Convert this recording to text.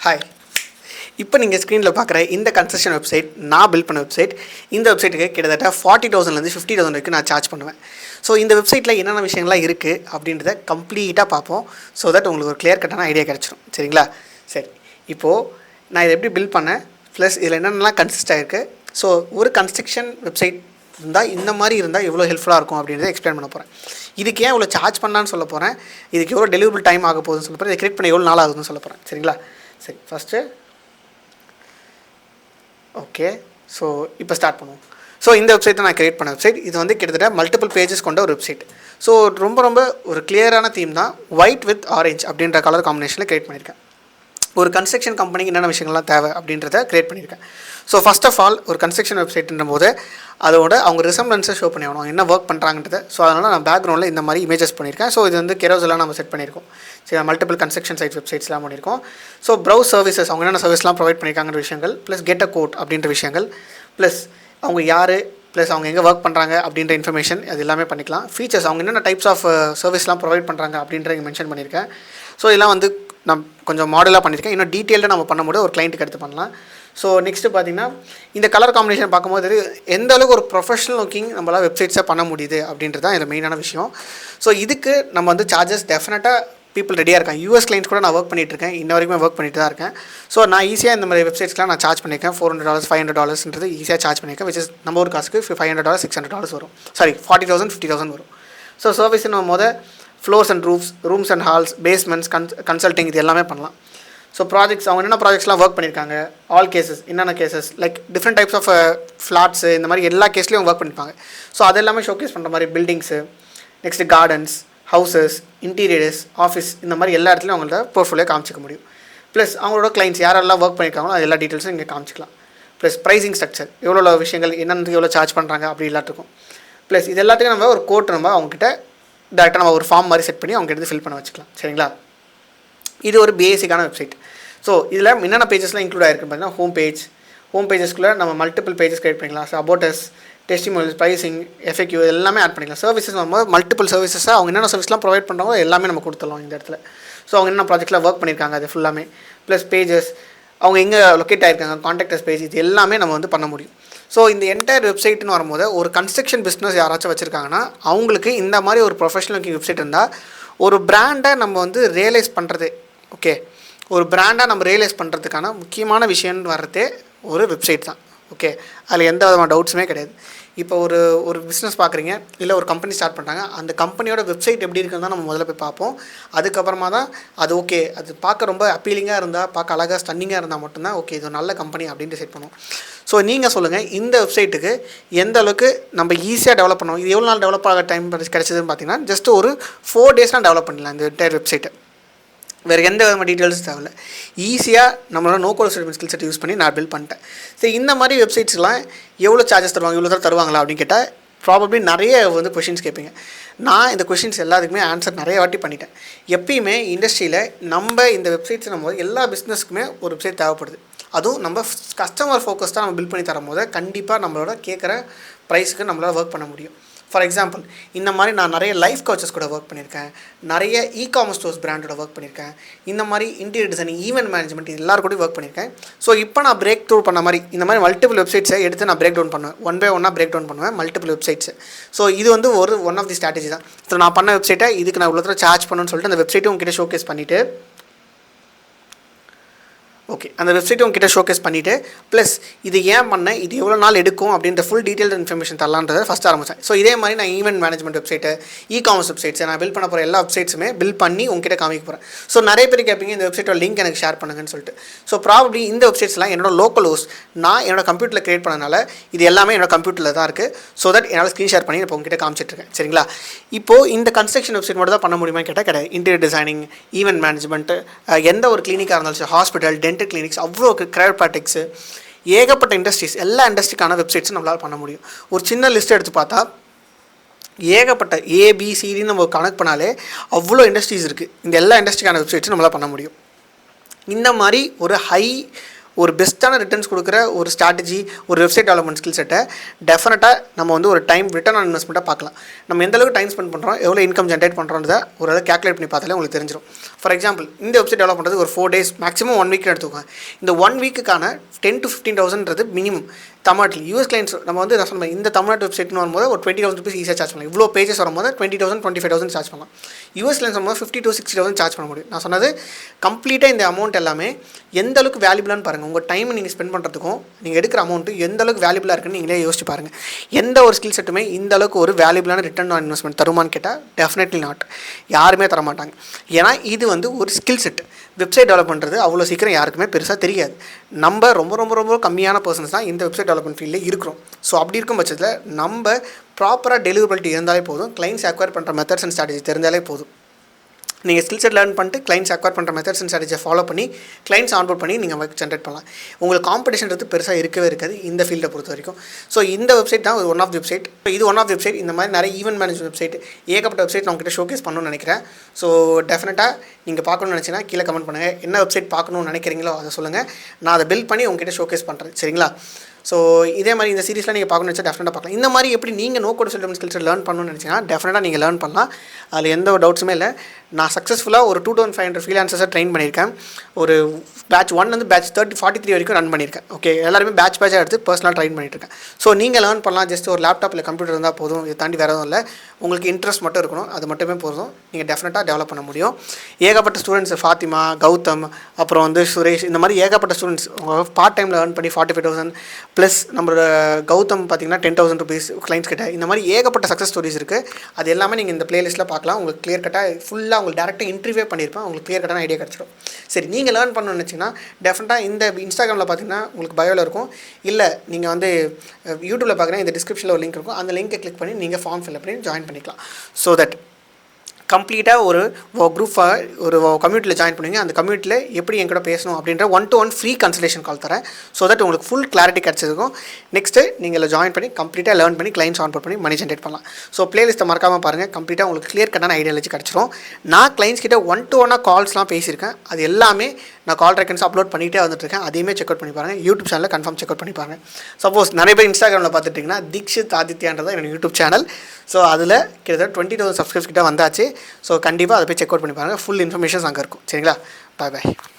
Hi. இப்போ நீங்கள் ஸ்க்ரீனில் பார்க்குற இந்த கன்ஸ்ட்ரக்ஷன் வெப்சைட் நான் பில்ட் பண்ண வெப்சைட். இந்த வெப்சைட்டுக்கு கிட்டத்தட்ட 40,000லேருந்து 50,000 வரைக்கும் நான் சார்ஜ் பண்ணுவேன். ஸோ இந்த வெப்சைட்டில் என்னென்ன விஷயங்கள்லாம் இருக்குது அப்படின்றத கம்ப்ளீட்டாக பார்ப்போம். ஸோ தட் உங்களுக்கு ஒரு கிளியர் கட்டான ஐடியா கிடச்சிடும். சரிங்களா? சரி, இப்போது நான் இதை எப்படி பில்ட் பண்ணேன், ப்ளஸ் இதில் என்னென்னலாம் கன்சிஸ்ட் ஆகிருக்கு, ஸோ ஒரு கன்ஸ்ட்ரக்ஷன் வெப்சைட் இருந்தால் இந்த மாதிரி இருந்தால் எவ்வளோ ஹெல்ப்ஃபுல்லாக இருக்கும் அப்படின்றத எக்ஸ்பிளைன் பண்ண போகிறேன். இதுக்கு ஏன் இவ்வளோ சார்ஜ் பண்ணலான்னு சொல்ல போகிறேன், இதுக்கு எவ்வளோ டெலிவரி டைம் ஆக போகுதுன்னு சொல்ல போகிறேன், இதை கிரியேட் பண்ண எவ்வளோ நாள் ஆகுதுன்னு சொல்ல போகிறேன். சரிங்களா? சரி, ஃபஸ்ட்டு ஓகே. ஸோ இப்போ ஸ்டார்ட் பண்ணுவோம். ஸோ இந்த வெப்சைட்டை நான் கிரியேட் பண்ண வெப்சைட். இது வந்து கிட்டத்தட்ட மல்டிபிள் பேஜஸ் கொண்ட ஒரு வெப்சைட். ஸோ ரொம்ப ஒரு கிளியரான தீம் தான். ஒயிட் வித் ஆரஞ்ச் அப்படின்ற கலர் காம்பினேஷனில் கிரியேட் பண்ணியிருக்கேன். ஒரு கன்ஸ்ட்ரக்ஷன் கம்பெனிக்கு என்னென்ன விஷயங்கள்லாம் தேவை அப்படின்றத கிரியேட் பண்ணியிருக்கேன். ஸோ ஃபஸ்ட் ஆஃப் ஆல் ஒரு கன்ஸ்ட்ரக்ஷன் வெப்சைட்ன்ற போது அதோட அவங்க ரிசம்ப்ளன்ஸை ஷோ பண்ணி ஆகணும், என்ன ஒர்க் பண்ணுறாங்கன்றத. ஸோ அதனால் நான் பேக்ரவுண்டில் இந்த மாதிரி இமேஜஸ் பண்ணியிருக்கேன். ஸோ இது வந்து கெரோஸெல்லாம் நம்ம செட் பண்ணியிருக்கோம். சரி, மல்டிபிள் கன்ஸ்ட்ரக்ஷன் சைட் வெப்சைட்ஸ்லாம் பண்ணியிருக்கோம். ஸோ ப்ரௌஸ் சர்வீசஸ், அவங்க என்னென்ன சர்வீஸ்லாம் ப்ரொவைட் பண்ணியிருக்காங்கிற விஷயங்கள், ப்ளஸ் கெட் அ கோட் அப்படின்ற விஷயங்கள், ப்ளஸ் அவங்க யார், ப்ளஸ் அவங்க எங்கே ஒர்க் பண்ணுறாங்க அப்படின்ற இன்ஃபர்மேஷன், அது எல்லாமே பண்ணிக்கலாம். ஃபீச்சர்ஸ், அவங்க என்னென்ன டைப்ஸ் ஆஃப் சர்வீஸ்லாம் ப்ரொவைட் பண்ணுறாங்க அப்படின்ற மென்ஷன் பண்ணியிருக்கேன். ஸோ இதெல்லாம் வந்து நான் கொஞ்சம் மாடலாக பண்ணியிருக்கேன். இன்னும் டீட்டெயில்டாக நம்ம பண்ணும்போது ஒரு கிளைண்ட்டுக்கு எடுத்து பண்ணலாம். ஸோ நெக்ஸ்ட்டு பார்த்திங்கன்னா இந்த கலர் காம்பினேஷன் பார்க்கும்போது எந்த அளவுக்கு ஒரு ப்ரொஃபஷனல் லுக்கிங் நம்மளால் வெப்சைட்ஸை பண்ண முடியுது அப்படின்றது தான் இதில் மெயினான விஷயம். ஸோ இதுக்கு நம்ம வந்து சார்ஜஸ் டெஃபினட்டாக பீப்புள் ரெடியாக இருக்காங்க. யூஎஸ் கிளைண்ட்ஸ் கூட நான் ஒர்க் பண்ணிகிட்ருக்கேன், இன்ன வரைக்கும் ஒர்க் பண்ணிட்டு தான் இருக்கேன். ஸோ நான் ஈஸியாக இந்த மாதிரி வெப்சைட்ஸ்லாம் நான் சார்ஜ் பண்ணியிருக்கேன். $400 $500 ஈஸியாக சார்ஜ் பண்ணியிருக்கேன். விச் இஸ் நம்ம ஒரு காசுக்கு $500 $600 வரும். சாரி, 40,000 50,000 வரும். ஸோ சர்வீஸ் நம்ம floors and rooms and halls, basements, consulting, இது எல்லாமே பண்ணலாம். ஸோ ப்ராஜெக்ட்ஸ், அவங்க என்னென்ன ப்ராஜெக்ட்ஸ்லாம் ஒர்க் பண்ணியிருக்காங்க, ஆல் கேசஸ், என்னென்ன cases, like different types of flats, இந்த மாதிரி எல்லா கேஸ்லேயும் ஒர்க் பண்ணியிருப்பாங்க. ஸோ அது எல்லாமே ஷோகேஸ் பண்ணுற மாதிரி buildings, next gardens, houses, interiors, office, இந்த மாதிரி எல்லா இடத்துலையும் அவங்கள்ட்ட போர்ட்ஃபோலியோ காமிச்சிக்க முடியும். ப்ளஸ் அவங்களோட கிளைண்ட்ஸ் யாரெல்லாம் ஒர்க் பண்ணியிருக்காங்களோ அது எல்லா டீட்டெயில்ஸும் இங்கே காமிச்சிக்கலாம். ப்ளஸ் ப்ரைசிங் ஸ்ட்ரக்சர், எவ்வளோ விஷயங்கள், என்னென்னு எவ்வளோ சார்ஜ் பண்ணுறாங்க அப்படி எல்லாத்துக்கும். ப்ளஸ் இது எல்லாத்துக்கும் நம்ம ஒரு கோட் நம்ம அவங்ககிட்ட டேரெக்டாக நம்ம ஒரு ஃபார்ம் மாதிரி செட் பண்ணி அவங்க எடுத்து ஃபில் பண்ண வச்சுக்கலாம். சரிங்களா? இது ஒரு பேசிக்கான வெப்சைட். ஸோ இதில் என்னென்ன பேஜஸ்லாம் இன்க்ளூட் ஆகிருக்குன்னு பார்த்தீங்கன்னா ஹோம் பேஜஸ்க்குள்ளே நம்ம மல்டிபிள் பேஜஸ் கிரியேட் பண்ணிக்கலாம். ஸோ அபோட்டஸ், டெஸ்டிமோனியல்ஸ், ப்ரைசிங், எஃப்எக்யூ எல்லாமே ஆட் பண்ணிக்கலாம். சர்வீசஸ் நம்ம மல்டிபிள் சர்வீசஸாக அவங்க என்னென்ன சர்வீஸ்லாம் ப்ரொவைட் பண்ணுறாங்களோ எல்லாமே நம்ம கொடுத்துடலாம் இந்த இடத்துல. ஸோ அவங்க என்ன ப்ராஜெக்ட்டில் ஒர்க் பண்ணியிருக்காங்க அது ஃபுல்லாமே, ப்ளஸ் பேஜஸ், அவங்க எங்கே லொக்கேட் ஆகிருக்காங்க, கான்டாக்டர்ஸ் பேஜ், இது எல்லாமே நம்ம வந்து பண்ண முடியும். ஸோ இந்த என்டையர் வெப்சைட்னு வரும்போது ஒரு கன்ஸ்ட்ரக்ஷன் பிஸ்னஸ் யாராச்சும் வச்சுருக்காங்கன்னா அவங்களுக்கு இந்த மாதிரி ஒரு ப்ரொஃபஷனல் வெப்சைட் இருந்தால் ஒரு பிராண்டை நம்ம வந்து ரியலைஸ் பண்ணுறது, ஓகே, ஒரு பிராண்டாக நம்ம ரியலைஸ் பண்ணுறதுக்கான முக்கியமான விஷயம்னு வர்றதே ஒரு வெப்சைட் தான். ஓகே, அதில் எந்த விதமான டவுட்ஸுமே கிடையாது. இப்போ ஒரு பிஸ்னஸ் பார்க்குறீங்க, இல்லை ஒரு கம்பெனி ஸ்டார்ட் பண்ணுறாங்க, அந்த கம்பெனியோட வெப்சைட் எப்படி இருக்குன்னு தான் நம்ம முதல்ல போய் பார்ப்போம். அதுக்கப்புறமா தான் அது ஓகே, அது பார்க்க ரொம்ப அப்பீலிங்காக இருந்தால், பார்க்க அழகாக ஸ்டன்னிங்காக இருந்தால் மட்டும்தான் ஓகே இது ஒரு நல்ல கம்பெனி அப்படின்ட்டு செட் பண்ணுவோம். ஸோ நீங்கள் சொல்லுங்கள், இந்த வெப்சைட்டுக்கு எந்த அளவுக்கு நம்ம ஈஸியாக டெவலப் பண்ணுவோம், இது எவ்வளோ நாள் டெவலப் ஆக டைம் கிடைச்சதுன்னு பார்த்தீங்கன்னா ஜஸ்ட் ஒரு 4 டேஸ்லாம் டெவலப் பண்ணிடலாம் இந்த என்டையர் வெப்சைட்டை. வேறு எந்த விதமான டீட்டெயில்ஸ் தேவையில்லை. ஈஸியாக நம்மளோட no code statement skill set use பண்ணி நான் பில்ட் பண்ணிட்டேன். சரி, இந்த மாதிரி வெப்சைட்ஸ்லாம் எவ்வளோ சார்ஜஸ் தருவாங்க, இவ்வளோ தருவாங்களா அப்படின்னு கேட்டால் ப்ராபப்ளி நிறைய வந்து கொஷின்ஸ் கேட்பீங்க. நான் இந்த கொஷின்ஸ் எல்லாத்துக்குமே ஆன்சர் நிறைய வாட்டி பண்ணிட்டேன். எப்பயுமே இண்டஸ்ட்ரியில் நம்ம இந்த வெப்சைட்ஸ் நம்ம எல்லா பிஸ்னஸ்க்குமே ஒரு வெப்சைட் தேவைப்படுது. அதுவும் நம்ம கஸ்டமர் ஃபோக்கஸ்டாக நம்ம பில்ட் பண்ணி தரும் போது கண்டிப்பாக நம்மளோட கேட்குற ப்ரைஸுக்கு நம்மளால் ஒர்க் பண்ண முடியும். ஃபார் எக்ஸாம்பிள், இந்த மாதிரி நான் நிறைய லைஃப் கோச்சஸ் கூட ஒர்க் பண்ணியிருக்கேன், நிறைய இ-காமர்ஸ் ஸ்டோர்ஸ் பிராண்டோட ஒர்க் பண்ணியிருக்கேன், இந்த மாதிரி இன்டீரியர் டிசைனிங், ஈவென்ட் மேனேஜ்மெண்ட், இது எல்லாரும் கூட ஒர்க் பண்ணியிருக்கேன். ஸோ இப்போ நான் பிரேக் த்ரூ பண்ண மாதிரி இந்த மாதிரி மல்டிபிள் வெப்சைட்ஸை எடுத்து நான் பிரேக் டவுன் பண்ணுவேன், ஒன் பை ஒன்னாக பிரேக் டவுன் பண்ணுவேன் மல்டிபிள் வெப்சைட்ஸ். ஸோ இது வந்து ஒன் ஆஃப் தி ஸ்ட்ராட்டஜி தான். ஸோ நான் பண்ண வெப்சைட்டை இதுக்கு நான் இவ்வளோ சார்ஜ் பண்ணணும்னு சொல்லிட்டு அந்த வெப்சைட்டும் உங்ககிட்ட ஷோகேஸ் பண்ணிவிட்டு, ஓகே, அந்த வெப்சைட்டை உங்ககிட்ட ஷோகேஸ் பண்ணிவிட்டு, ப்ளஸ் இது ஏன் பண்ணேன், இது எவ்வளோ நாள் எடுக்கும் அப்படின்ற ஃபுல் டீட்டெயில் இன்ஃபர்மேஷன் தரலான்றதை ஃபஸ்ட் ஆரம்பித்தேன். ஸோ இதே மாதிரி நான் event management website, e-commerce websites நான் பில்ட் பண்ண போகிற எல்லா வெப்சைட்ஸுமே பில்ட் பண்ணி உங்ககிட்ட காமிக்க போகிறேன். ஸோ நிறைய பேர் கேட்பீங்க இந்த வெப்சைட்டோட லிங்க் எனக்கு ஷேர் பண்ணுங்கன்னு சொல்லிட்டு. ஸோ ப்ராபப்ளி இந்த வெப்சைட்ஸ்லாம் என்னோட லோக்கல் ஹோஸ்ட் நான் என்னோட கம்ப்யூட்டரில் கிரியேட் பண்ணனால இது எல்லாமே என்னோட கம்ப்யூட்டரில் தான் இருக்குது. ஸோ தட் என்னால் ஸ்க்ரீன் ஷேர் பண்ணி இப்போ உங்ககிட்ட காமிச்சிட்ருக்கேன். சரிங்களா? இப்போது இந்த கன்ஸ்ட்ரக்ஷன் வெப்சைட் மட்டும் தான் பண்ண முடியுமா கேட்டால் கிடையாது. இன்டீரியர் டிசைனிங், ஈவென்ட் மேனேஜ்மெண்ட்டு, எந்த ஒரு கிளினிக்காக இருந்தாலும் ஹாஸ்பிட்டல், டென்டல் கிளினிக்ஸ், அவ்வளோ கிரையோப்ராட்டிக்ஸு, ஏகப்பட்ட இண்டஸ்ட்ரீஸ், எல்லா இண்டஸ்ட்ரிக்கான வெப்சைட்ஸும் நம்மளால் பண்ண முடியும். ஒரு சின்ன லிஸ்ட் எடுத்து பார்த்தா ஏகப்பட்ட ஏபிசிடின்னு நம்ம கனெக்ட் பண்ணாலே அவ்வளோ இண்டஸ்ட்ரீஸ் இருக்குது. இந்த எல்லா இண்டஸ்ட்ரிக்கான வெப்சைட்ஸும் நம்மளால் பண்ண முடியும். இந்த மாதிரி ஒரு ஹை ஒரு பெஸ்ட்டான ரிட்டர்ன்ஸ் கொடுக்குற ஒரு ஸ்ட்ராட்டஜி, ஒரு வெப்சைட் டெவலப்மெண்ட் ஸ்கில் செட்டை டெஃபினட்டாக நம்ம வந்து ஒரு டைம் ரிட்டர்ன் ஆன் இன்வெஸ்ட்மெண்ட்டாக பார்க்கலாம். நம்ம எந்தளவுக்கு டைம் ஸ்பெண்ட் பண்ணுறோம், எவ்வளோ இன்கம் ஜென்ரேட் பண்ணுறோன்றதை ஒரு அளவு கேல்குலேட் பண்ணி பார்த்தாலே உங்களுக்கு தெரிஞ்சிடும். ஃபார் எக்ஸாம்பிள், இந்த வெப்சைட் டெவலப் பண்ணுறது ஒரு 4 days மேக்ஸிமம் 1 week எடுத்துக்கோங்க. இந்த 1 weekக்கான 10 to 15,000ன்றது மினிமம். தமிழ்நாட்டில் யூஎஸ் கிளைண்ட்ஸ் நம்ம வந்து நான் சொன்னேன், இந்த தமிழ்நாட்டு வெப்சைட்னு வரும்போது ஒரு 20,000 rupees ஈஸியாக சார்ஜ் பண்ணலாம். இவ்வளோ பேஜஸ் வரும்போது 20,000 25,000 சார்ஜ் பண்ணலாம். யூஎஸ் கிளைண்ட்ஸ் வரும்போது 50 to 60,000 சார்ஜ் பண்ண முடியும். நான் சொன்னது கம்ப்ளீட்டாக இந்த அமௌண்ட் எல்லாமே எந்த அளவுக்கு வேல்யூபிளானு பாருங்கள். உங்கள் டைம் நீங்கள் ஸ்பெண்ட் பண்ணுறதுக்கும் நீங்கள் எடுக்கிற அமௌண்ட்டு எந்த அளவுக்கு வேல்யூபிளாக இருக்குன்னு நீங்களே யோசிச்சு பாருங்கள். எந்த ஒரு ஸ்கில் செட்டுமே இந்த அளவுக்கு ஒரு வேல்யூபிளான ரிட்டர்ன் ஆன் இன்வெஸ்ட்மெண்ட் தருமான்னு கேட்டால் டெஃபினெட்லி நாட். யாருமே தரமாட்டாங்க. ஏன்னா இது வந்து ஒரு ஸ்கில் செட். வெப்சைட் டெவலப் பண்ணுறது அவ்வளோ சீக்கிரம் யாருக்குமே பெருசாக தெரியாது. நம்ம ரொம்ப ரொம்ப ரொம்ப கம்மியான பர்சன்ஸ் தான் இந்த வெப்சைட் டெவலப்மெண்ட் ஃபீல்டில் இருக்கிறோம். ஸோ அப்படி இருக்கும் பட்சத்தில் நம்ம ப்ராப்பராக டெலிவரபிலிட்டி இருந்தாலே போதும், கிளைண்ட்ஸ் அக்வயர் பண்ணுற மெத்தட்ஸ் அண்ட் ஸ்ட்ராட்டஜி தெரிஞ்சாலே போதும். நீங்கள் ஸ்கில் செட் லேர்ன் பண்ணிட்டு கிளைண்ட்ஸ் அக்வயர் பண்ணுற மெத்தட்ஸ் அண்ட் ஸ்ட்ராட்டஜியை ஃபாலோ பண்ணி கிளைண்ட்ஸ் ஆன்போர்ட் பண்ணி நீங்கள் ஒர்க் ஜென்ரேட் பண்ணலாம். உங்களுக்கு காம்படிஷன்றது பெருசாக இருக்கவே இருக்காது இந்த ஃபீல்டை பொறுத்த வரைக்கும். ஸோ இந்த வெப்சைட் தான் ஒன் ஆஃப் வெப்சைட். இது ஒன் ஆஃப் வெப்சைட். இந்த மாதிரி நிறைய ஈவென்ட் மேனேஜ்மெண்ட் வெப்சைட், ஏகப்பட்ட வெப்சைட் நான் உங்ககிட்ட ஷோகேஸ் பண்ணணும்னு நினைக்கிறேன். ஸோ டெஃபினட்டாக நீங்கள் பார்க்கணும்னு நினச்சிங்கன்னா கீழே கமெண்ட் பண்ணுங்கள். என்ன வெப்சைட் பார்க்கணும்னு நினைக்கிறீங்களோ அதை சொல்லுங்கள். நான் அதை பில்ட் பண்ணி உங்ககிட்ட ஷோகேஸ் பண்ணுறேன். சரிங்களா? ஸோ இதே மாதிரி இந்த சீரிஸில் நீங்கள் பார்க்கணும்னு வச்சா டெஃபினட்டாக பார்க்கலாம். இந்த மாதிரி எப்படி நீங்கள் no code development skills learn பண்ணணும்னு நினச்சிங்கன்னா டெஃபினட்டாக நீங்கள் லேர்ன் பண்ணலாம். அதில் எந்த ஒரு டவுட்ஸுமே இல்லை. நான் சக்ஸஸ்ஃபுல்லாக ஒரு 2500 ஃப்ரீலான்சர்ஸை ட்ரெயின் பண்ணியிருக்கேன். ஒரு பேட்ச் 1 வந்து பேட்ச் 43 வரைக்கும் ரன் பண்ணியிருக்கேன். ஓகே, எல்லாருமே பேட்சாக எடுத்து பர்சனலாக ட்ரெயின் பண்ணிட்டுருக்கேன். ஸோ நீங்கள் லேர்ன் பண்ணலாம். ஜஸ்ட் ஒரு லேப்டாப் இல்லை கம்ப்யூட்டர் இருந்தால் போதும். இதை தாண்டி வேறு எதுவும் இல்லை. உங்களுக்கு இன்ட்ரெஸ்ட் மட்டும் இருக்கணும், அது மட்டுமே போதும். நீங்கள் டெஃபினட்டாக டெவலப் பண்ண முடியும். ஏகப்பட்ட ஸ்டூடெண்ட்ஸ், ஃபாத்திமா, கௌதம், அப்புறம் வந்து சுரேஷ், இந்த மாதிரி ஏகப்பட்ட ஸ்டூடெண்ட்ஸ் பார்ட் டைமில் ஏர்ன் பண்ணி 45,000 ப்ளஸ் நம்மளோட கௌதம் பார்த்திங்கன்னா 10,000 rupees கிளைண்ட்ஸ் கிட்ட. இந்த மாதிரி ஏகப்பட்ட சக்ஸஸ் ஸ்டோரிஸ் இருக்குது. அது எல்லாமே நீங்கள் இந்த பிளேலிஸ்ட்டில் பார்க்கலாம். உங்களுக்கு கிளியர் கட்டாக ஃபுல்லாக உங்களுக்கு டேரெக்டாக இன்டர்வியூ பண்ணியிருப்பேன். உங்களுக்கு கிளியர் கட்டான ஐடியா கிடச்சிடும். சரி, நீங்கள் லேர்ன் பண்ணணும்னு நினச்சிங்கன்னா டெஃபினட்டாக இந்த இன்ஸ்டாகிராமில் பார்த்தீங்கன்னா உங்களுக்கு பயோவில் இருக்கும். இல்லை நீங்கள் வந்து யூடியூப்பில் பார்க்குறேன், இந்த டிஸ்கிரிப்ஷனில் ஒரு லிங்க் இருக்கும். அந்த லிங்கை கிளிக் பண்ணி நீங்கள் ஃபார்ம் ஃபில் பண்ணி ஜாயின் பண்ணிக்கலாம். ஸோ தட் கம்ப்ளீட்டாக ஒரு குரூப்பாக ஒரு கம்யூனிட்டியில் ஜாயின் பண்ணுவீங்க. அந்த கம்யூனிட்டியில் எப்படி என் கூட பேசணும் அப்படின்ற 1-to-1 ஃப்ரீ கன்சல்டேஷன் கால் தரேன். ஸோ தட் உங்களுக்கு ஃபுல் கிளாரிட்டி கிடச்சிருக்கும். நெக்ஸ்ட்டு நீங்கள் ஜாயின் பண்ணி கம்ப்ளீட்டாக லேர்ன் பண்ணி கிளைண்ட்ஸ் ஆன்போர்ட் பண்ணி மணி ஜென்ரேட் பண்ணலாம். ஸோ பிளேலிஸ்ட்டை மறக்காமல் பாருங்கள். கம்ப்ளீட்டாக உங்களுக்கு கிளியர் கட்டான ஐடியாலஜி கிடச்சிரும். நான் கிளைண்ட்ஸ் கிட்ட 1-to-1 கால்ஸ்லாம் பேசியிருக்கேன். அது எல்லாமே நான் கால் ரெக்கன்ஸ் அப்லோட் பண்ணிகிட்டே வந்துட்டுருக்கேன். அதையுமே செக் அவுட் பண்ணி பாருங்கள். யூடியூப் சேனலில் கன்ஃபார்ம் செக் அவுட் பண்ணி பாருங்கள். சப்போஸ் நிறைய பேர் இன்ஸ்டாகிராமில் பார்த்துட்டிங்கன்னா தீக்ஷித் ஆதித்யான்றது என்னோட யூடியூப் சேனல். ஸோ அதில் கிட்டத்தட்ட 20,000 சப்ஸ்கிரைப்ஸ் கிட்ட வந்தாச்சு. ஸோ கண்டிப்பாக அதை போய் செக் அவுட் பண்ணி பாருங்கள். ஃபுல் இன்ஃபர்மேஷன்ஸ் அங்கே இருக்கும். சரிங்களா? பாய் பாய்.